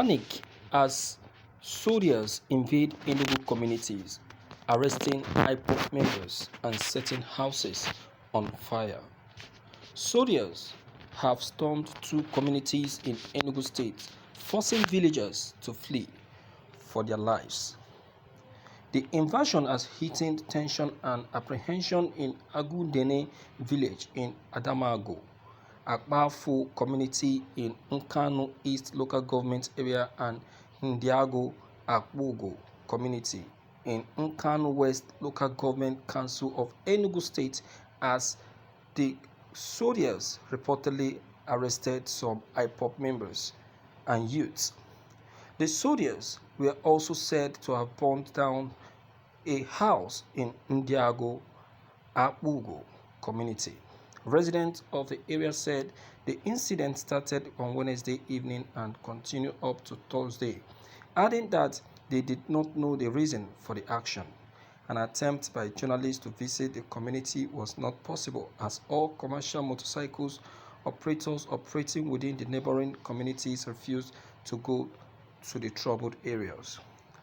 Panic as Søldìers invade Enugu communities, arresting Ipob members and setting houses on fire. Soldiers have stormed two communities in Enugu State, forcing villagers to flee for their lives. The invasion has heightened tension and apprehension in Agudene village in Adamago, Akpafu community in Nkanu East local government area, and Ndiago Akpogo community in Nkanu West local government council of Enugu State, as the soldiers reportedly arrested some Ipob members and youths. The soldiers were also said to have burned down a house in Ndiago Akpogo community. Residents of the area said the incident started on Wednesday evening and continued up to Thursday, adding that they did not know the reason for the action. An attempt by journalists to visit the community was not possible, as all commercial motorcycles operators operating within the neighboring communities refused to go to the troubled areas.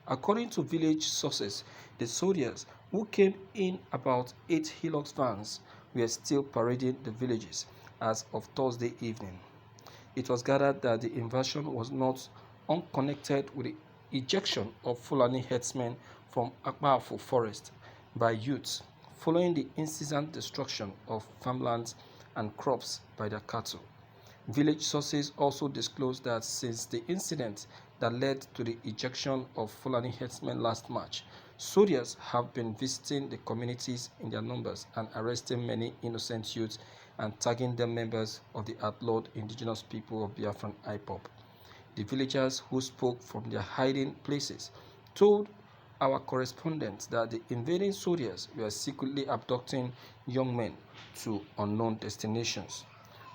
According to village sources, the soldiers, who came in about 8 Hilux vans, were still parading the villages as of Thursday evening. It was gathered that the invasion was not unconnected with the ejection of Fulani herdsmen from Akpafu forest by youths, following the incessant destruction of farmlands and crops by their cattle. Village sources also disclosed that since the incident that led to the ejection of Fulani herdsmen last March, soldiers have been visiting the communities in their numbers and arresting many innocent youths and tagging them members of the outlawed indigenous people of Biafran Ipob. The villagers who spoke from their hiding places told our correspondent that the invading soldiers were secretly abducting young men to unknown destinations.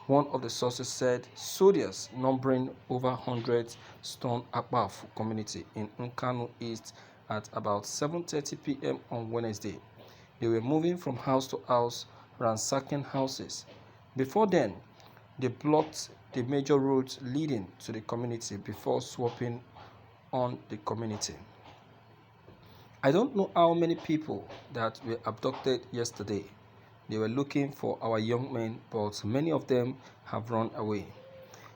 One of the sources said soldiers numbering over 100 stormed Akpafu community in Nkanu East at about 7:30 p.m. on Wednesday. They were moving from house to house, ransacking houses. Before then, they blocked the major roads leading to the community before swapping on the community. I don't know how many people that were abducted yesterday. They were looking for our young men, but many of them have run away.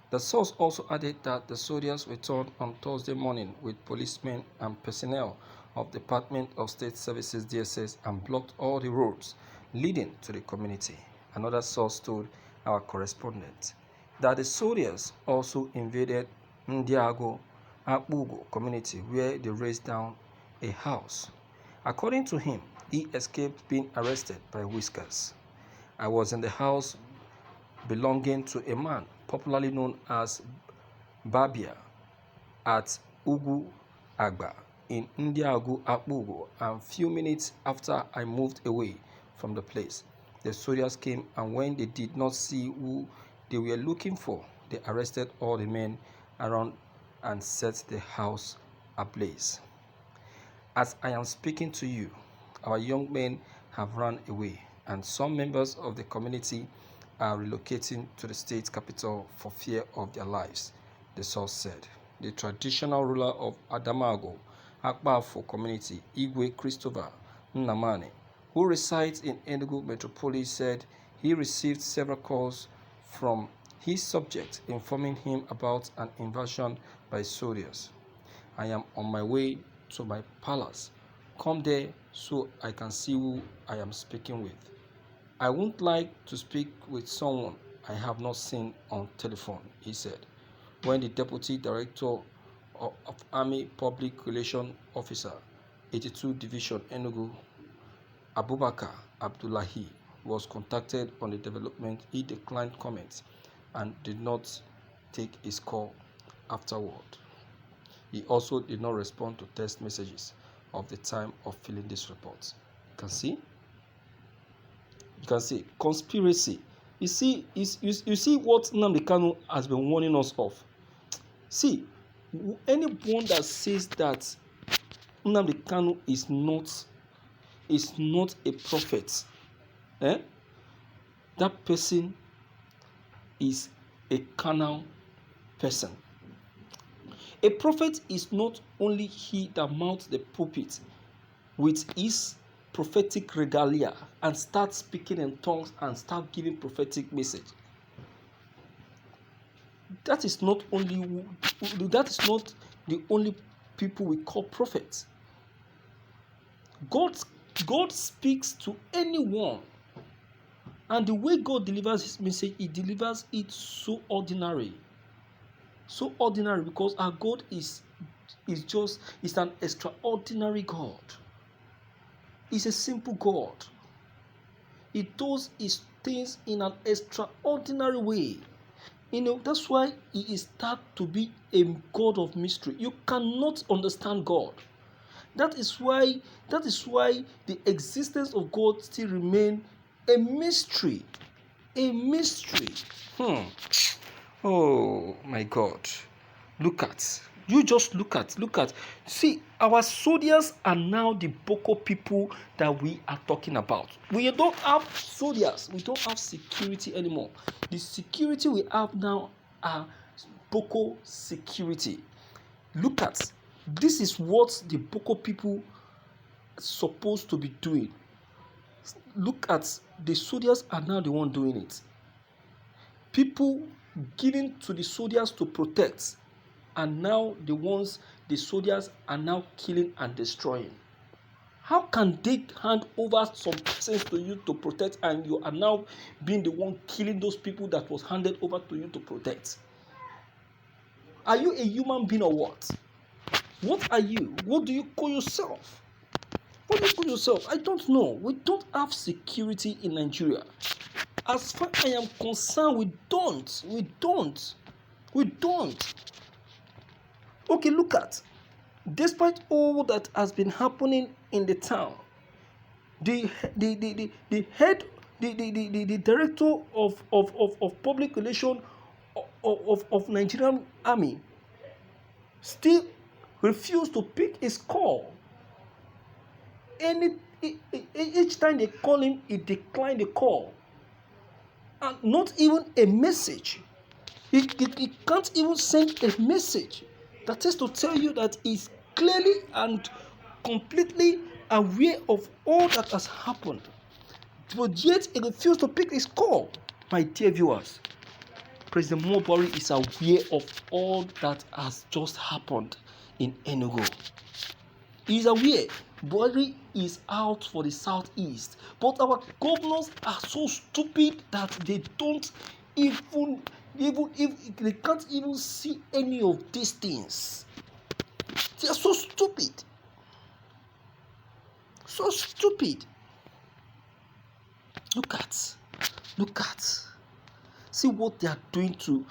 The source also added that the soldiers returned on Thursday morning with policemen and personnel of Department of State Services DSS and blocked all the roads leading to the community. Another source told our correspondent that the soldiers also invaded Ndiago Akpogo community, where they razed down a house. According to him, he escaped being arrested by Whiskers. I was in the house belonging to a man popularly known as Babia at Ugu Agba in Ndiago Akpogo, and few minutes after I moved away from the place, the soldiers came, and when they did not see who they were looking for, they arrested all the men around and set the house ablaze. As I am speaking to you, our young men have run away, and some members of the community are relocating to the state capital for fear of their lives, the source said. The traditional ruler of Adamago, Akpafu community, Igwe Christopher Nnamani, who resides in Enugu metropolis, said he received several calls from his subjects informing him about an invasion by soldiers. I am on my way to my palace. Come there so I can see who I am speaking with. I wouldn't like to speak with someone I have not seen on telephone, he said, when the Deputy Director of Army Public Relations Officer, 82 Division Enugu, Abubakar Abdullahi, was contacted on the development. He declined comments and did not take his call afterward. He also did not respond to text messages of the time of filling this report. You can see conspiracy. You see what Nnamdi Kanu has been warning us of. See, anyone that says that Nnamdi Kanu is not a prophet, that person is a carnal person. A prophet is not only he that mounts the pulpit with his prophetic regalia and starts speaking in tongues and start giving prophetic message. That is not the only people we call prophets. God speaks to anyone, and the way God delivers his message, he delivers it so ordinary because our God is an extraordinary God. He's a simple God. He does his things in an extraordinary way. That's why he is thought to be a God of mystery. You cannot understand God. That is why the existence of God still remains a mystery. A mystery. Oh my God. Look at. See, our soldiers are now the Boko people that we are talking about. We don't have soldiers. We don't have security anymore. The security we have now are Boko security. Look at. This is what the Boko people are supposed to be doing. Look at, the soldiers are now the one doing it. People giving to the soldiers to protect, and now the soldiers are now killing and destroying. How can they hand over some persons to you to protect, and you are now being the one killing those people that was handed over to you to protect? Are you a human being or what? What are you? What do you call yourself? What do you call yourself? I don't know. We don't have security in Nigeria. As far as I am concerned, we don't. Okay, look at. Despite all that has been happening in the town, the director of public relations of Nigerian army still refused to pick his call. Each time they call him, he declined the call. And not even a message. He can't even send a message. That is to tell you that he's clearly and completely aware of all that has happened. But yet he refused to pick his call. My dear viewers, President Buhari is aware of all that has just happened in Enugu. He is aware. Buhari is out for the southeast. But our governors are so stupid that they don't even they can't even see any of these things. They are so stupid. So stupid. Look at. See what they are doing to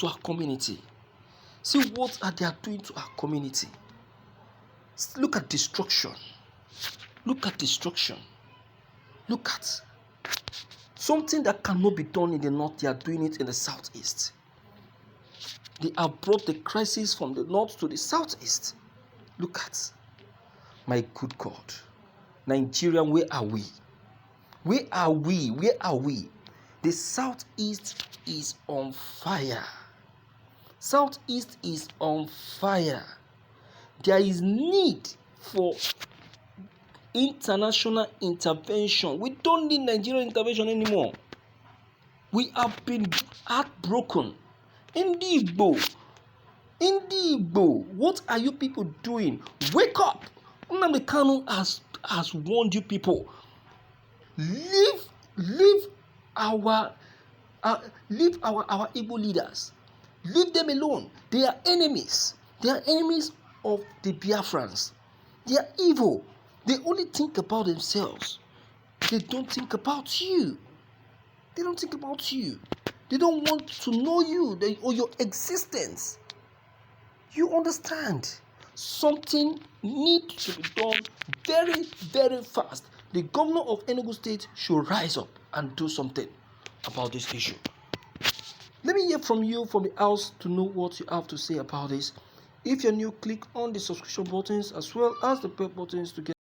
our community. See what they are doing to our community. Look at destruction. Look at something that cannot be done in the north. They are doing it in the southeast. They have brought the crisis from the north to the southeast. Look at. My good God. Nigeria, where are we? Where are we? The southeast is on fire. Southeast is on fire. There is need for international intervention. We don't need Nigerian intervention anymore. We have been heartbroken. Igbo, what are you people doing? Wake up! Nnamdi Kanu has warned you people. Leave our Igbo leaders. Leave them alone. They are enemies. They are enemies of the Biafrans. They are evil. They only think about themselves. They don't think about you. They don't want to know you or your existence. You understand? Something needs to be done very, very fast. The governor of Enugu State should rise up and do something about this issue. Let me hear from you from the house to know what you have to say about this. If you're new, click on the subscription buttons as well as the bell buttons to get